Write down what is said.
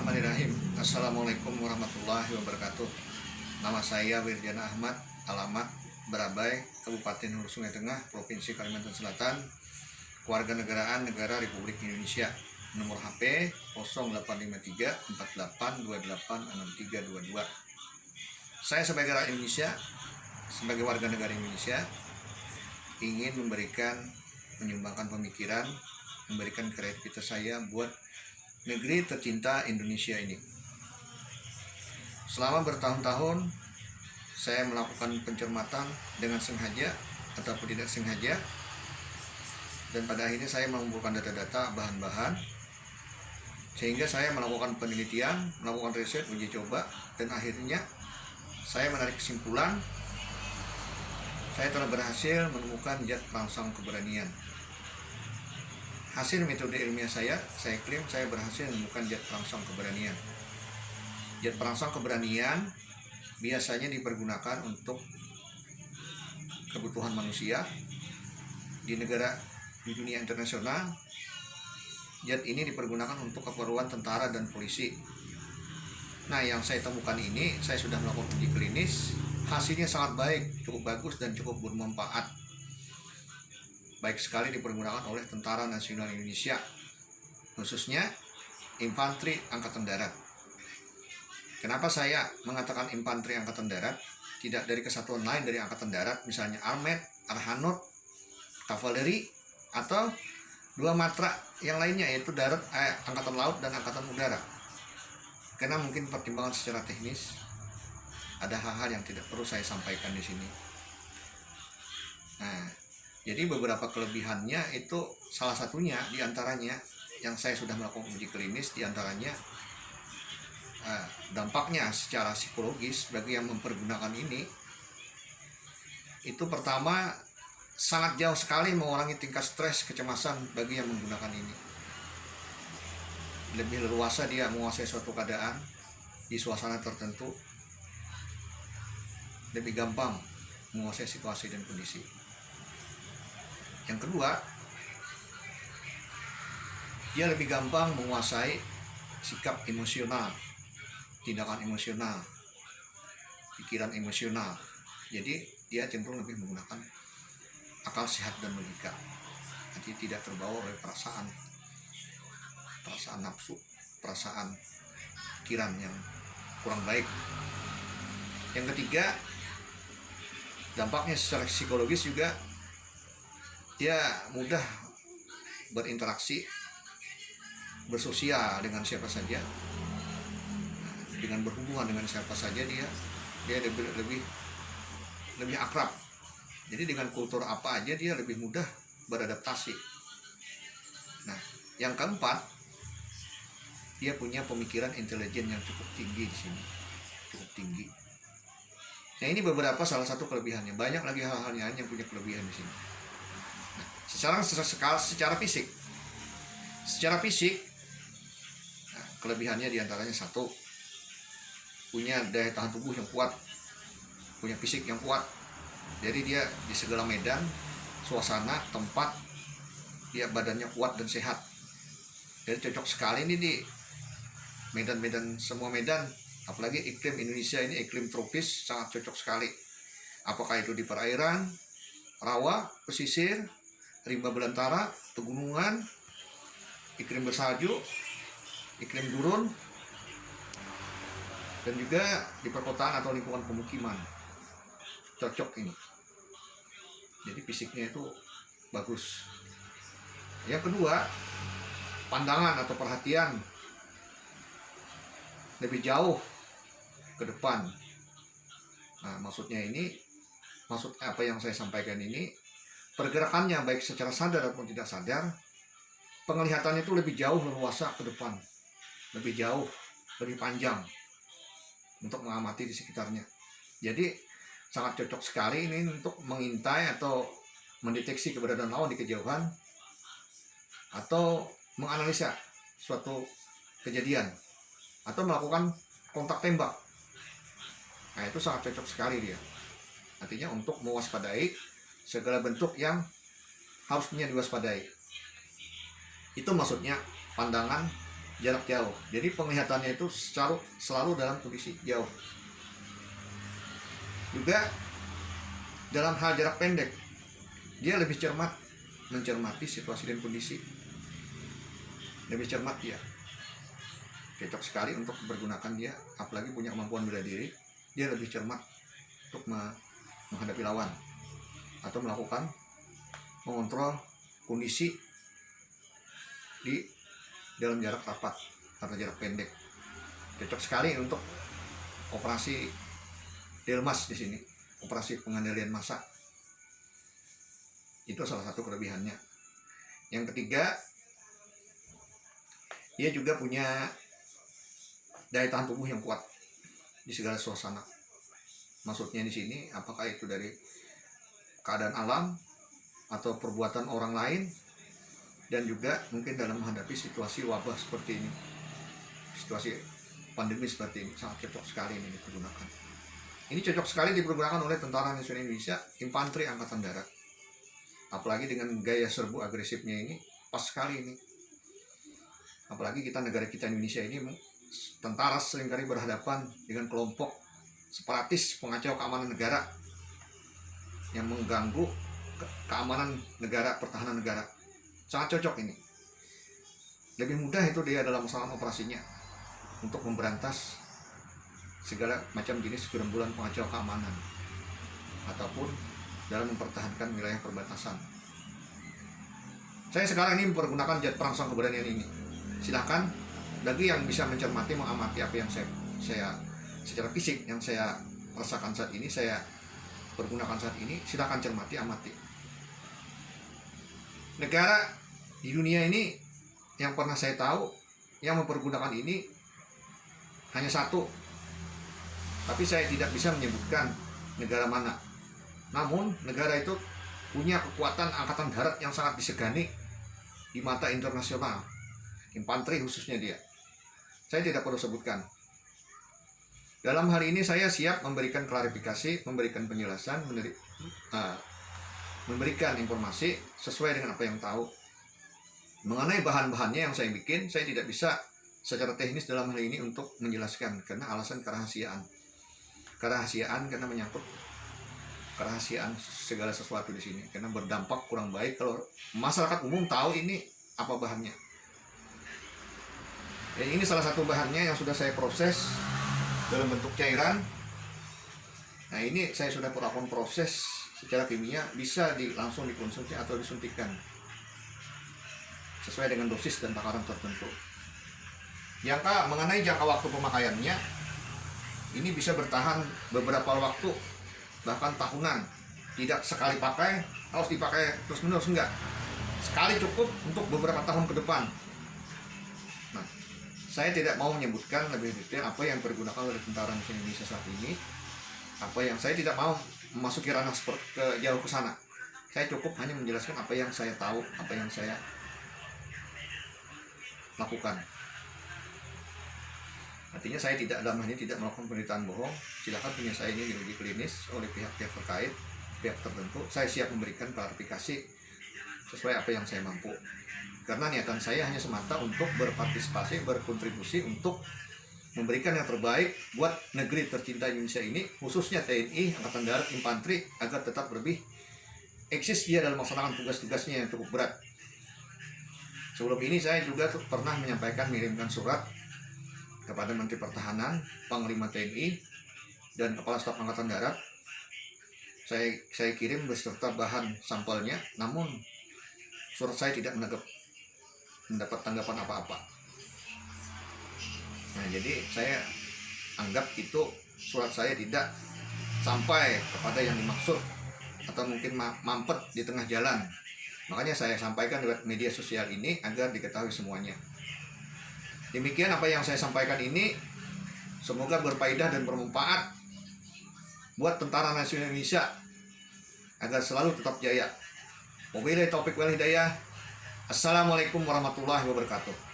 Bismillahirrahmanirrahim. Assalamualaikum warahmatullahi wabarakatuh. Nama saya Wirjana Ahmad, alamat Barabai, Kabupaten Hulu Sungai Tengah, Provinsi Kalimantan Selatan, Kewarganegaraan Negara Republik Indonesia. Nomor HP 0853 4828 6322. Saya sebagai rakyat Indonesia, sebagai warga negara Indonesia, ingin menyumbangkan pemikiran, memberikan kreativitas saya buat negeri tercinta Indonesia ini. Selama bertahun-tahun saya melakukan pencermatan dengan sengaja ataupun tidak sengaja, dan pada akhirnya saya mengumpulkan data-data, bahan-bahan, sehingga saya melakukan penelitian, melakukan riset, uji coba, dan akhirnya saya menarik kesimpulan saya telah berhasil menemukan zat perangsang keberanian. Hasil metode ilmiah saya klaim saya berhasil menemukan zat perangsang keberanian. Zat perangsang keberanian biasanya dipergunakan untuk kebutuhan manusia di dunia internasional. Zat ini dipergunakan untuk keperluan tentara dan polisi. Nah, yang saya temukan ini, saya sudah melakukan uji klinis, hasilnya sangat baik, cukup bagus dan cukup bermanfaat. Baik sekali dipergunakan oleh Tentara Nasional Indonesia, khususnya Infanteri Angkatan Darat. Kenapa saya mengatakan Infanteri Angkatan Darat? Tidak dari kesatuan lain dari Angkatan Darat, misalnya Armet, Arhanut, Kavaleri, atau dua matra yang lainnya, yaitu Darat, Angkatan Laut dan Angkatan Udara. Karena mungkin pertimbangan secara teknis, ada hal-hal yang tidak perlu saya sampaikan di sini. Nah, jadi beberapa kelebihannya itu salah satunya diantaranya yang saya sudah melakukan uji klinis, diantaranya dampaknya secara psikologis bagi yang mempergunakan ini. Itu pertama, sangat jauh sekali mengurangi tingkat stres, kecemasan bagi yang menggunakan ini. Lebih leluasa dia menguasai suatu keadaan di suasana tertentu, lebih gampang menguasai situasi dan kondisi. Yang kedua, dia lebih gampang menguasai sikap emosional, tindakan emosional, pikiran emosional. Jadi dia cenderung lebih menggunakan akal sehat dan logika. Jadi tidak terbawa oleh perasaan nafsu, perasaan pikiran yang kurang baik. Yang ketiga, dampaknya secara psikologis juga, dia mudah berinteraksi, bersosial dengan siapa saja, dengan berhubungan dengan siapa saja dia lebih akrab. Jadi dengan kultur apa aja dia lebih mudah beradaptasi. Nah, yang keempat, dia punya pemikiran intelijen yang cukup tinggi di sini, cukup tinggi. Nah, ini beberapa salah satu kelebihannya. Banyak lagi hal-hal yang punya kelebihan di sini. Secara fisik, kelebihannya diantaranya satu, punya daya tahan tubuh yang kuat, punya fisik yang kuat. Jadi dia di segala medan, suasana, tempat, dia badannya kuat dan sehat. Jadi cocok sekali ini di medan-medan, semua medan, apalagi iklim Indonesia ini iklim tropis, sangat cocok sekali. Apakah itu di perairan, rawa, pesisir, rimba belantara, pegunungan, iklim bersalju, iklim gurun, dan juga di perkotaan atau lingkungan pemukiman. Cocok ini. Jadi fisiknya itu bagus. Yang kedua, pandangan atau perhatian lebih jauh ke depan. Nah, maksud apa yang saya sampaikan ini, pergerakannya baik secara sadar ataupun tidak sadar, penglihatannya itu lebih jauh, leluasa ke depan, lebih jauh, lebih panjang untuk mengamati di sekitarnya. Jadi sangat cocok sekali ini untuk mengintai atau mendeteksi keberadaan lawan di kejauhan, atau menganalisa suatu kejadian, atau melakukan kontak tembak. Nah, itu sangat cocok sekali dia. Artinya untuk mewaspadai segala bentuk yang harusnya diwaspadai. Itu maksudnya pandangan jarak jauh. Jadi penglihatannya itu selalu dalam kondisi jauh. Juga dalam hal jarak pendek, dia lebih cermat mencermati situasi dan kondisi. Lebih cermat dia. Cocok sekali untuk bergunakan dia, apalagi punya kemampuan bela diri. Dia lebih cermat untuk menghadapi lawan atau mengontrol kondisi di dalam jarak rapat atau jarak pendek. Cocok sekali untuk operasi Delmas di sini, operasi pengendalian massa. Itu salah satu kelebihannya. Yang ketiga, dia juga punya daya tahan tubuh yang kuat di segala suasana. Maksudnya di sini, apakah itu dari keadaan alam atau perbuatan orang lain, dan juga mungkin dalam menghadapi situasi wabah seperti ini, situasi pandemi seperti ini, sangat cocok sekali ini dipergunakan. Ini cocok sekali dipergunakan oleh Tentara Nasional Indonesia, Infanteri Angkatan Darat. Apalagi dengan gaya serbu agresifnya ini, pas sekali ini. Apalagi negara kita Indonesia ini, tentara seringkali berhadapan dengan kelompok separatis pengacau keamanan negara yang mengganggu keamanan negara, pertahanan negara. Sangat cocok ini. Lebih mudah itu dia dalam melaksanakan operasinya untuk memberantas segala macam jenis gerombolan pengacau keamanan ataupun dalam mempertahankan wilayah perbatasan. Saya sekarang ini mempergunakan jet perangsang keberanian ini. Silahkan bagi yang bisa mencermati, mengamati apa yang saya secara fisik yang saya rasakan saat ini, saya pergunakan saat ini, silahkan cermati, amati. Negara di dunia ini yang pernah saya tahu yang mempergunakan ini hanya satu, tapi saya tidak bisa menyebutkan negara mana. Namun negara itu punya kekuatan angkatan darat yang sangat disegani di mata internasional, infanteri khususnya dia. Saya tidak perlu sebutkan. Dalam hal ini saya siap memberikan klarifikasi, memberikan penjelasan, memberikan informasi sesuai dengan apa yang tahu. Mengenai bahan-bahannya yang saya bikin, saya tidak bisa secara teknis dalam hal ini untuk menjelaskan karena alasan kerahasiaan. Kerahasiaan karena menyangkut kerahasiaan segala sesuatu di sini, karena berdampak kurang baik kalau masyarakat umum tahu ini apa bahannya. Dan ini salah satu bahannya yang sudah saya proses dalam bentuk cairan. Nah, ini saya sudah melakukan proses secara kimia, bisa langsung dikonsumsi atau disuntikkan sesuai dengan dosis dan takaran tertentu. Mengenai jangka waktu pemakaiannya, ini bisa bertahan beberapa waktu, bahkan tahunan. Tidak sekali pakai harus dipakai terus menerus, enggak. Sekali cukup untuk beberapa tahun ke depan. Nah, saya tidak mau menyebutkan lebih detail apa yang digunakan oleh Tentara Nasional Indonesia saat ini. Saya tidak mau memasuki ranah jauh ke sana. Saya cukup hanya menjelaskan apa yang saya tahu, apa yang saya lakukan. Artinya saya dalam hal ini tidak melakukan pemberitaan bohong. Silakan punya saya ini diuji klinis oleh pihak-pihak terkait, pihak tertentu. Saya siap memberikan klarifikasi sesuai apa yang saya mampu. Karena niatan saya hanya semata untuk berpartisipasi, berkontribusi untuk memberikan yang terbaik buat negeri tercinta Indonesia ini, khususnya TNI, Angkatan Darat, Infanteri, agar tetap lebih eksis dia dalam melaksanakan tugas-tugasnya yang cukup berat. Sebelum ini saya juga pernah menyampaikan surat kepada Menteri Pertahanan, Panglima TNI, dan Kepala Staf Angkatan Darat. Saya kirim beserta bahan sampelnya, namun surat saya tidak mendapat tanggapan apa-apa. Nah, jadi saya anggap itu surat saya tidak sampai kepada yang dimaksud, atau mungkin mampet di tengah jalan. Makanya saya sampaikan lewat media sosial ini agar diketahui semuanya. Demikian apa yang saya sampaikan ini, semoga berfaedah dan bermanfaat buat Tentara Nasional Indonesia agar selalu tetap jaya. Wabillahi taufiq wal hidayah. Assalamualaikum warahmatullahi wabarakatuh.